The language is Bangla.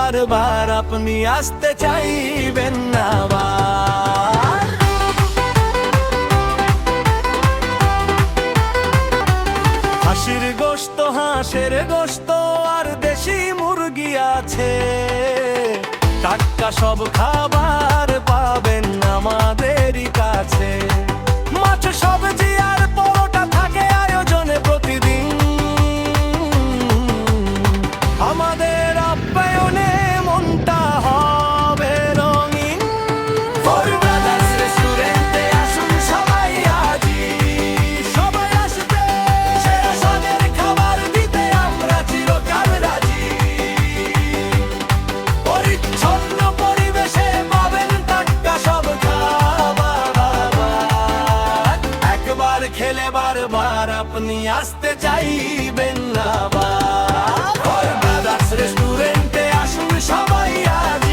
বারবার আপনি আসতে চাইবেন না আবার। হাসির গোশত, হাঁসের গোশত আর দেশি মুরগি আছে, টাটকা সব খাবার পাবেন আমাদেরই কাছে। মাছ, সবজি আর পরোটা থাকে আয়োজনে প্রতিদিন, আমাদের আপ্যায়নে মনটা হবে রঙিন। ফোর ব্রাদার্স রেস্টুরেন্টে আসুন সবাই আজই, সবাই আসবে সেরা স্বাদের খাবার দিতে আমরা চিরকাল রাজি। পরিচ্ছন্ন পরিবেশে পাবেন টাটকা সব খাবার, একবার খেলে বারবার আপনি আসতে চাইবেন না আবার। ফোর ব্রাদার্স রেস্টুরেন্টে আসুন সবাই আজ।